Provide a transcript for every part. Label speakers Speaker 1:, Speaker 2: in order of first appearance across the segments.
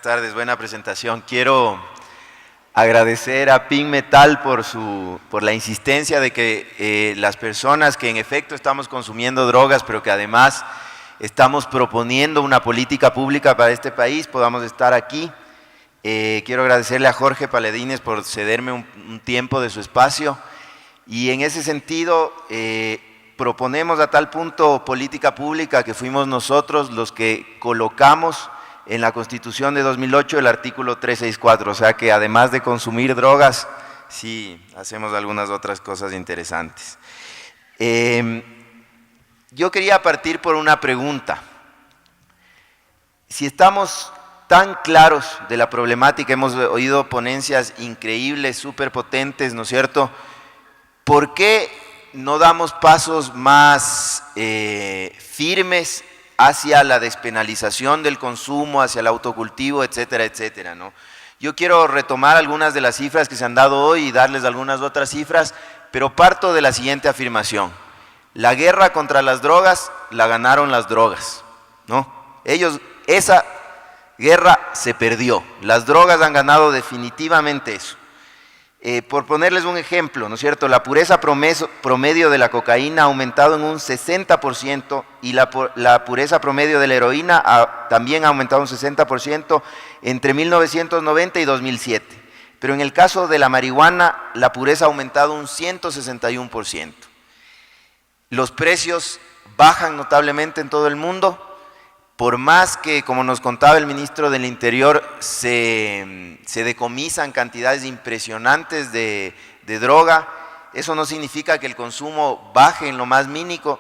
Speaker 1: tardes, buena presentación. Quiero agradecer a Pink Metal por la insistencia de que las personas que en efecto estamos consumiendo drogas, pero que además estamos proponiendo una política pública para este país, podamos estar aquí. Quiero agradecerle a Jorge Paladines por cederme un tiempo de su espacio, y en ese sentido proponemos a tal punto política pública que fuimos nosotros los que colocamos en la Constitución de 2008 el artículo 364, o sea que además de consumir drogas, sí hacemos algunas otras cosas interesantes. Yo quería partir por una pregunta. Si estamos tan claros de la problemática, hemos oído ponencias increíbles, súper potentes, ¿no es cierto? ¿Por qué no damos pasos más firmes hacia la despenalización del consumo, hacia el autocultivo, etcétera, etcétera, ¿no? Yo quiero retomar algunas de las cifras que se han dado hoy y darles algunas otras cifras, pero parto de la siguiente afirmación. La guerra contra las drogas la ganaron las drogas, ¿no? Esa guerra se perdió, las drogas han ganado definitivamente eso. Por ponerles un ejemplo, ¿no es cierto? La pureza promedio de la cocaína ha aumentado en un 60% y la pureza promedio de la heroína también ha aumentado un 60% entre 1990 y 2007. Pero en el caso de la marihuana, la pureza ha aumentado un 161%. Los precios bajan notablemente en todo el mundo. Por más que, como nos contaba el ministro del Interior, se decomisan cantidades impresionantes de droga, eso no significa que el consumo baje en lo más mínimo,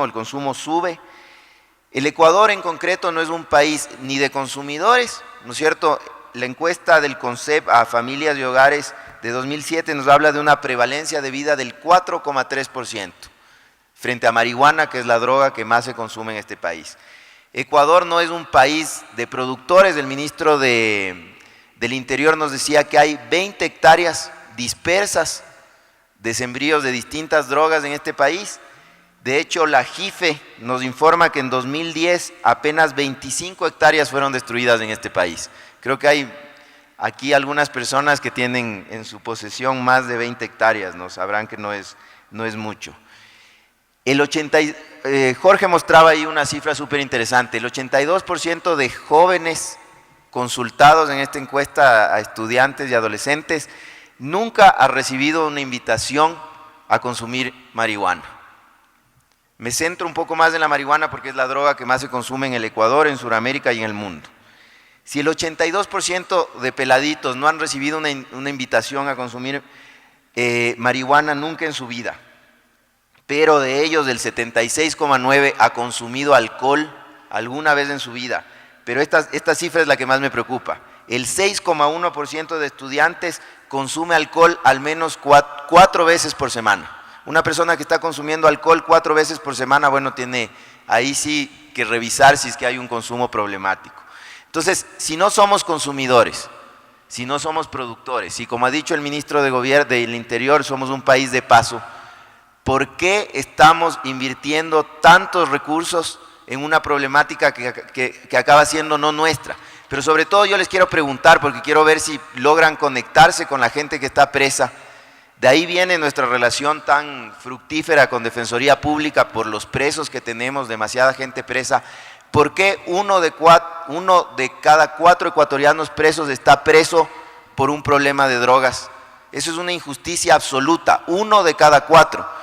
Speaker 1: el consumo sube. El Ecuador en concreto no es un país ni de consumidores, ¿no es cierto? La encuesta del CONCEP a familias y hogares de 2007 nos habla de una prevalencia de vida del 4,3%, frente a marihuana, que es la droga que más se consume en este país. Ecuador no es un país de productores. El ministro del Interior nos decía que hay 20 hectáreas dispersas de sembríos de distintas drogas en este país. De hecho, la JIFE nos informa que en 2010 apenas 25 hectáreas fueron destruidas en este país. Creo que hay aquí algunas personas que tienen en su posesión más de 20 hectáreas, ¿no? Sabrán que no es mucho. Jorge mostraba ahí una cifra súper interesante. El 82% de jóvenes consultados en esta encuesta a estudiantes y adolescentes nunca ha recibido una invitación a consumir marihuana. Me centro un poco más en la marihuana porque es la droga que más se consume en el Ecuador, en Sudamérica y en el mundo. Si el 82% de peladitos no han recibido una invitación a consumir marihuana nunca en su vida, pero de ellos el 76,9% ha consumido alcohol alguna vez en su vida. Pero esta cifra es la que más me preocupa. El 6,1% de estudiantes consume alcohol al menos 4 veces por semana. Una persona que está consumiendo alcohol 4 veces por semana, bueno, tiene ahí sí que revisar si es que hay un consumo problemático. Entonces, si no somos consumidores, si no somos productores, si como ha dicho el ministro de Gobierno del Interior, somos un país de paso, ¿por qué estamos invirtiendo tantos recursos en una problemática que acaba siendo no nuestra? Pero sobre todo yo les quiero preguntar, porque quiero ver si logran conectarse con la gente que está presa. De ahí viene nuestra relación tan fructífera con Defensoría Pública por los presos que tenemos, demasiada gente presa. ¿Por qué uno de cada 4 ecuatorianos presos está preso por un problema de drogas? Eso es una injusticia absoluta, 1 de cada 4.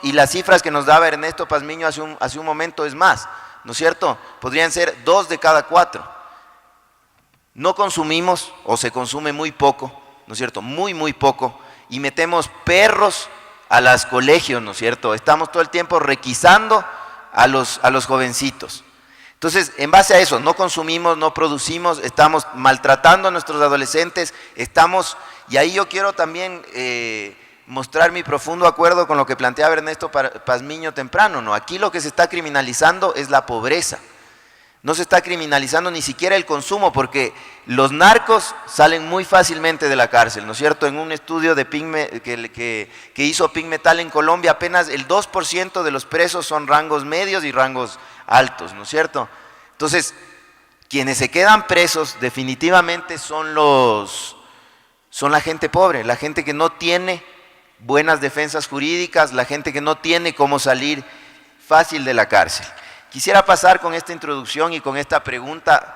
Speaker 1: Y las cifras que nos daba Ernesto Pazmiño hace un momento es más, ¿no es cierto? Podrían ser 2 de cada 4. No consumimos o se consume muy poco, ¿no es cierto? Muy, muy poco. Y metemos perros a los colegios, ¿no es cierto? Estamos todo el tiempo requisando a los jovencitos. Entonces, en base a eso, no consumimos, no producimos, estamos maltratando a nuestros adolescentes, y ahí yo quiero también mostrar mi profundo acuerdo con lo que planteaba Ernesto Pazmiño temprano, ¿no? Aquí lo que se está criminalizando es la pobreza. No se está criminalizando ni siquiera el consumo, porque los narcos salen muy fácilmente de la cárcel, ¿no es cierto? En un estudio de que hizo Pink Metal en Colombia, apenas el 2% de los presos son rangos medios y rangos altos, ¿no es cierto? Entonces, Quienes se quedan presos definitivamente son la gente pobre, la gente que no tiene buenas defensas jurídicas, la gente que no tiene cómo salir fácil de la cárcel. Quisiera pasar con esta introducción y con esta pregunta.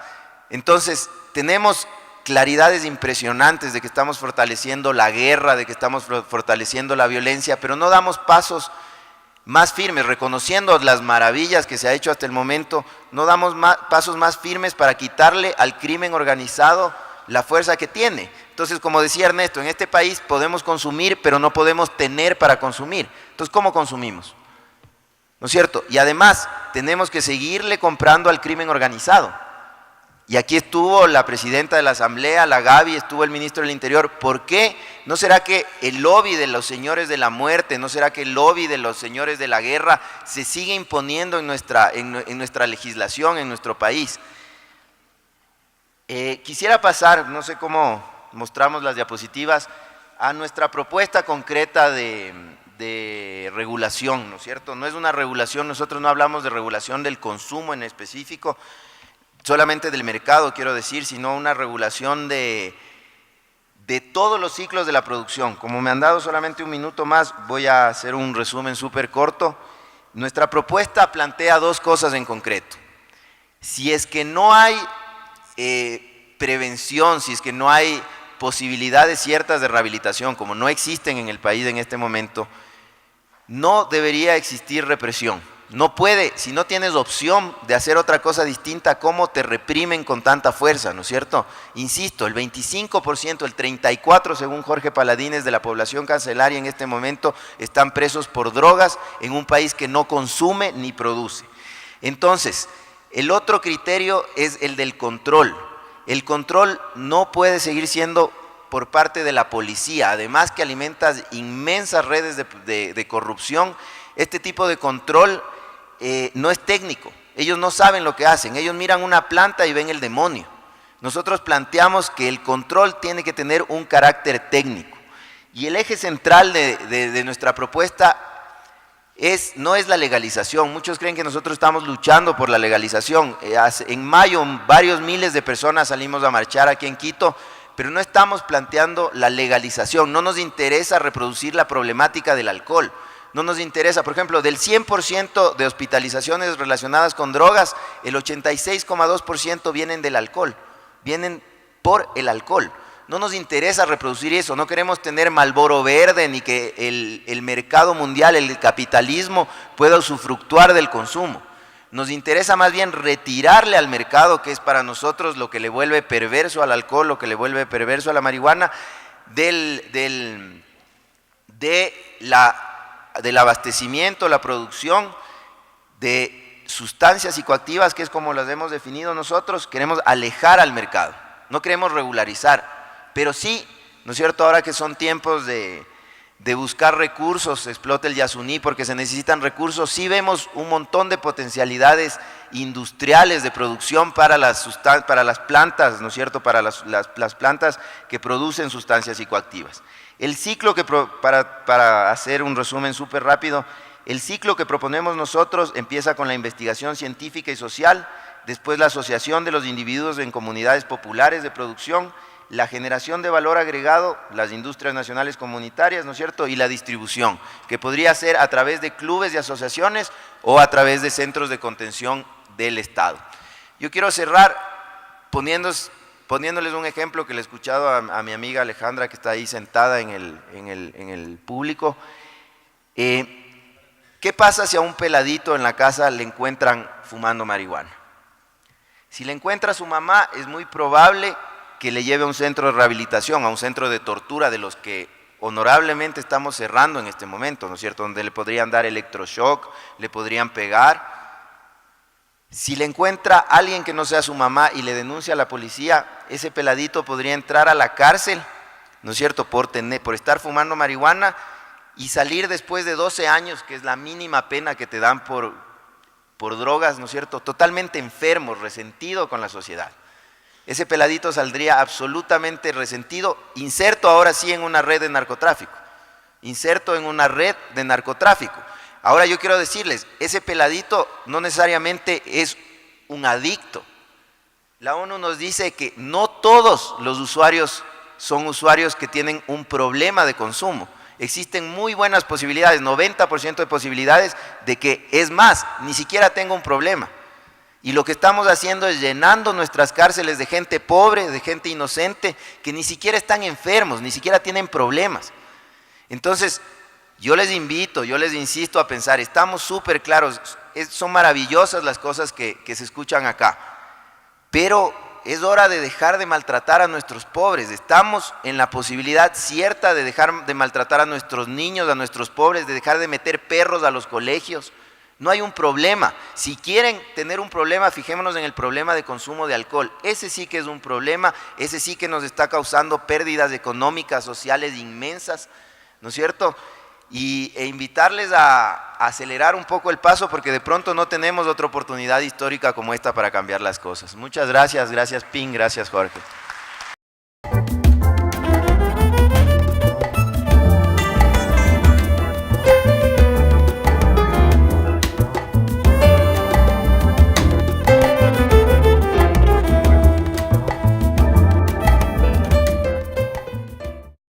Speaker 1: Entonces, tenemos claridades impresionantes de que estamos fortaleciendo la guerra, de que estamos fortaleciendo la violencia, pero no damos pasos más firmes, reconociendo las maravillas que se ha hecho hasta el momento, no damos pasos más firmes para quitarle al crimen organizado la fuerza que tiene. Entonces, como decía Ernesto, en este país podemos consumir, pero no podemos tener para consumir. Entonces, ¿cómo consumimos? ¿No es cierto? Y además, tenemos que seguirle comprando al crimen organizado. Y aquí estuvo la presidenta de la Asamblea, la Gaby, estuvo el ministro del Interior. ¿Por qué? ¿No será que el lobby de los señores de la muerte, no será que el lobby de los señores de la guerra se sigue imponiendo en nuestra legislación, en nuestro país? Quisiera pasar, no sé cómo mostramos las diapositivas, a nuestra propuesta concreta de regulación, ¿no es cierto? No es una regulación, nosotros no hablamos de regulación del consumo en específico, solamente del mercado, quiero decir, sino una regulación de todos los ciclos de la producción. Como me han dado solamente un minuto más, voy a hacer un resumen súper corto. Nuestra propuesta plantea dos cosas en concreto. Si es que no hay prevención, si es que no hay posibilidades ciertas de rehabilitación, como no existen en el país en este momento, no debería existir represión. No puede, si no tienes opción de hacer otra cosa distinta, ¿cómo te reprimen con tanta fuerza, no es cierto? Insisto, el 25%, el 34% según Jorge Paladines de la población carcelaria en este momento están presos por drogas en un país que no consume ni produce. Entonces, el otro criterio es el del control. El control no puede seguir siendo por parte de la policía, además que alimenta inmensas redes de corrupción. Este tipo de control no es técnico, ellos no saben lo que hacen, ellos miran una planta y ven el demonio. Nosotros planteamos que el control tiene que tener un carácter técnico y el eje central de nuestra propuesta no es la legalización. Muchos creen que nosotros estamos luchando por la legalización. En mayo varios miles de personas salimos a marchar aquí en Quito, pero no estamos planteando la legalización, no nos interesa reproducir la problemática del alcohol. No nos interesa, por ejemplo, del 100% de hospitalizaciones relacionadas con drogas, el 86,2% vienen del alcohol, vienen por el alcohol. No nos interesa reproducir eso, no queremos tener Marlboro verde ni que el mercado mundial, el capitalismo pueda usufructuar del consumo. Nos interesa más bien retirarle al mercado, que es para nosotros lo que le vuelve perverso al alcohol, lo que le vuelve perverso a la marihuana, del abastecimiento, la producción de sustancias psicoactivas, que es como las hemos definido nosotros. Queremos alejar al mercado, no queremos regularizar, pero sí, ¿no es cierto?, ahora que son tiempos de buscar recursos, explota el Yasuní porque se necesitan recursos, sí vemos un montón de potencialidades industriales de producción para las plantas, ¿no es cierto?, para las plantas que producen sustancias psicoactivas. El ciclo para hacer un resumen súper rápido, el ciclo que proponemos nosotros empieza con la investigación científica y social, después la asociación de los individuos en comunidades populares de producción, la generación de valor agregado, las industrias nacionales comunitarias, ¿no es cierto?, y la distribución, que podría ser a través de clubes y asociaciones o a través de centros de contención del Estado. Yo quiero cerrar poniéndoles un ejemplo que le he escuchado a mi amiga Alejandra, que está ahí sentada en el público. ¿Qué pasa si a un peladito en la casa le encuentran fumando marihuana? Si le encuentra a su mamá, es muy probable que le lleve a un centro de rehabilitación, a un centro de tortura, de los que honorablemente estamos cerrando en este momento, ¿no es cierto?, donde le podrían dar electroshock, le podrían pegar. Si le encuentra a alguien que no sea su mamá y le denuncia a la policía, ese peladito podría entrar a la cárcel, ¿no es cierto?, por estar fumando marihuana y salir después de 12 años, que es la mínima pena que te dan por drogas, ¿no es cierto?, totalmente enfermo, resentido con la sociedad. Ese peladito saldría absolutamente resentido, inserto ahora sí en una red de narcotráfico, Ahora yo quiero decirles, ese peladito no necesariamente es un adicto. La ONU nos dice que no todos los usuarios son usuarios que tienen un problema de consumo. Existen muy buenas posibilidades, 90% de posibilidades de que, es más, ni siquiera tenga un problema. Y lo que estamos haciendo es llenando nuestras cárceles de gente pobre, de gente inocente, que ni siquiera están enfermos, ni siquiera tienen problemas. Entonces, yo les invito, yo les insisto a pensar, estamos súper claros, son maravillosas las cosas que se escuchan acá, pero es hora de dejar de maltratar a nuestros pobres. Estamos en la posibilidad cierta de dejar de maltratar a nuestros niños, a nuestros pobres, de dejar de meter perros a los colegios. No hay un problema. Si quieren tener un problema, fijémonos en el problema de consumo de alcohol. Ese sí que es un problema, ese sí que nos está causando pérdidas económicas, sociales inmensas, ¿no es cierto? E invitarles a acelerar un poco el paso, porque de pronto no tenemos otra oportunidad histórica como esta para cambiar las cosas. Muchas gracias, gracias Ping, gracias Jorge.